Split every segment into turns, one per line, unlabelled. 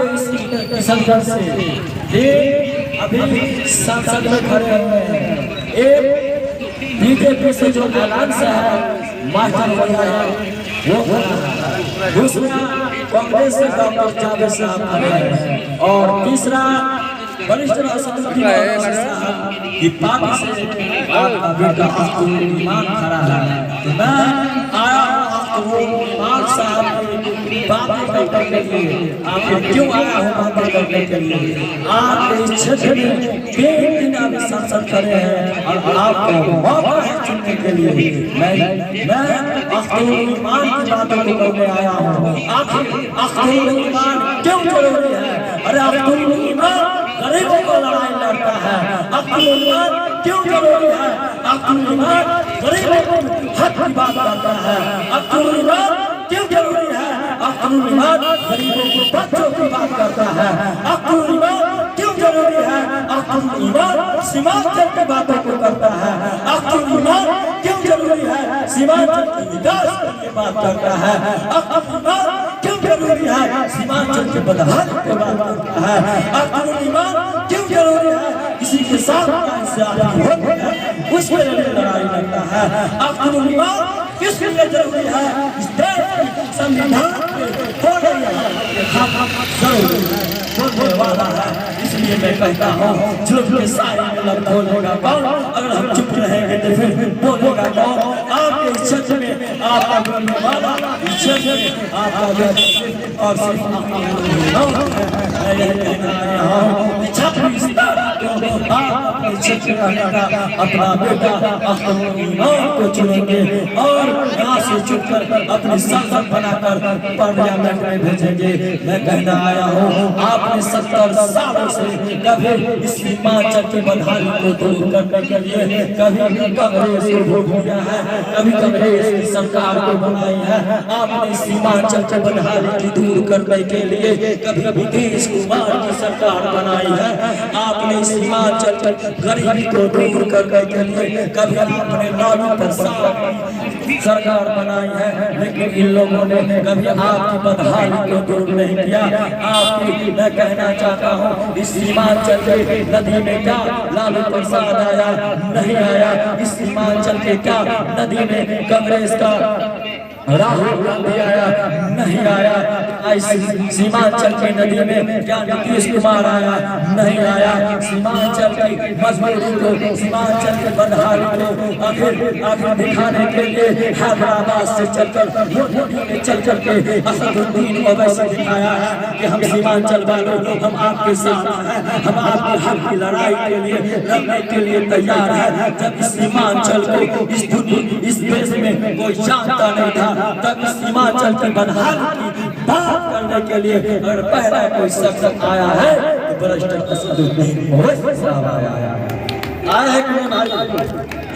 आपके इस संघर्ष से एक अभी संसद में खड़े हुए हैं, एक बीजेपी से जो ऐलान से है मास्टर बना है वो, दूसरा कांग्रेस से डॉक्टर जावेद साहब खड़े हैं, और तीसरा वरिष्ठ असदुद्दीन ओवैसी साहब की पार्टी से आपका बेटा अख्तरुल ईमान खड़ा है। तो मैं आया हूँ अख्तरुल ईमान साहब की बातें करने के लिए। आप क्यों आया हूँ बातें करने के लिए? आप इस क्षेत्र में 3 दिन अभी संसद करे हैं और आपको मौका है चुनने के लिए। मैं अख्तरुल ईमान की बातों को करने आया हूँ। आखिर अख्तरुल ईमान क्यों जरूरी है? अरे अख्तरुल ईमान गरीबों को लड़ाई लड़ता है। अख्तरुल ईमान क्यों जरूरी है? अख्तरुल ईमान गरीबों को हक की बात करता है। अख्तरुल ईमान क्यों जरूरी है? अख्तरुल ईमान गरीबों को बच्चों की बात करता है। अख्तरुल ईमान क्यों जरूरी है? अख्तरुल ईमान सीमांचल की बातों को करता है। अख्तरुल ईमान क्यों जरूरी है? सीमांचल के विकास के लिए बात करता है। अख्तरुल ईमान क्यों जरूरी है? सीमांचल के बदहाल की बात करता है। अख्तरुल ईमान क्यों जरूरी है? किसी के साथ उसके लिए लड़ाई लड़ता है। अख्तरुल ईमान किस लिए जरूरी है? इस देश की संविधान बोलने वाला है। इसलिए मैं कहता हूँ झूठ के सारे मतलब बोलेगा कौन? अगर हम चुप रहेंगे तो फिर बोलेगा कौन? आपके इस क्षेत्र में आपका बोलने वाला, इस क्षेत्र में आपका और अपना बेटा अख्तरुल ईमान को चुनेंगे और यहाँ से चुनकर अपनी संसद बनाकर पार्लियामेंट में भेजेंगे। मैं कहना आया हूँ आपने 70 सालों से कभी इस सीमांचल की बदहाली को दूर करने के लिए कभी कांग्रेस को वोट दिया है, कभी कांग्रेस की सरकार को बनाई है। आपने सीमांचल की बदहाली की दूर करने के लिए कभी नीतीश कुमार की सरकार बनाई है। आपने सीमांचल गरीबी को दूर करने के लिए कभी आपने लालू प्रसाद सरकार बनाई है, लेकिन इन लोगों ने कभी आपकी बदहाली को दूर नहीं किया। आपकी मैं कहना चाहता हूँ इस सीमांचल के नदी में क्या लालू प्रसाद आया? नहीं आया। इस सीमांचल के क्या नदी में कांग्रेस का राहुल गांधी आया? नहीं आया। सीमांचल की नदी में क्या नीतीश कुमार आया? नहीं आया। सीमांचल की मजबूरी को, सीमांचल के बदहाली को आखिर दिखाने के लिए हैदराबाद से चलकर के असदुद्दीन ओवैसी दिखाया है कि हम सीमांचल वालों, हम आपके साथ हैं, हम आपके हक की लड़ाई के लिए लड़ने के लिए तैयार है। जब इस सीमांचल को इस देश में कोई जानता नहीं था, तब सीमांचल की बदहाली की बात करने के लिए अगर पहला कोई शख्स आया है तो भ्रष्ट असदुद्दीन ओवैसी साहब आया है कि नहीं भाई?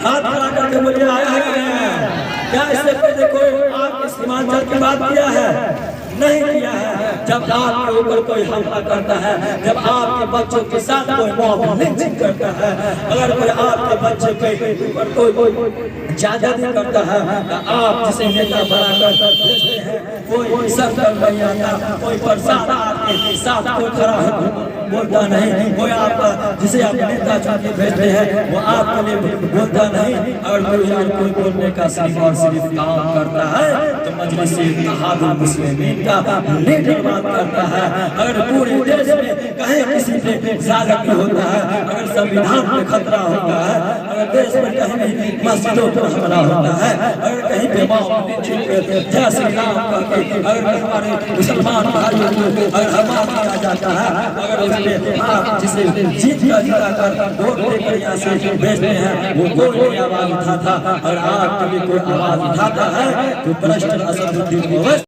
हाथ खड़ा करके बोलिए आया है कि नहीं? क्या इससे पहले कोई आपके सीमांचल की बात किया है? नहीं किया है। जब आपके ऊपर कोई हमला करता है, जब आपके बच्चों के साथ कोई मॉब लिंचिंग करता है, अगर कोई आपके बच्चे के ऊपर कोई ज्यादती करता है, आप जिसे नेता बनाकर भेजते हैं, कोई सब कर नहीं आता, कोई प्रसाद आपके साथ कोई खड़ा बोलता नहीं, कोई आपका जिसे आप नेता चुन के भेजते हैं वो आपके लिए बोलता नहीं। अगर कोई बोलने का सिर्फ और सिर्फ काम करता है तो मजलिस इत्तेहादुल मुस्लिमीन का लीडर बात करता है। अगर पूरे देश में कहीं किसी पे ज़्यादती होता है, अगर संविधान पे खतरा होता है, अगर देश में कहीं मस्जिदों पर हमला होता है, अगर कहीं पे जय श्री राम करके अगर हमारे मुसलमान भाइयों को अगर हमारा किया जाता है, अगर आप जिसे जीत कर वोट देकर यहाँ से भेजते हैं वो कोई नहीं आवाज उठाता, और आपके लिए कोई आवाज उठाता है तो भ्रष्ट असदुद्दीन ओवैसी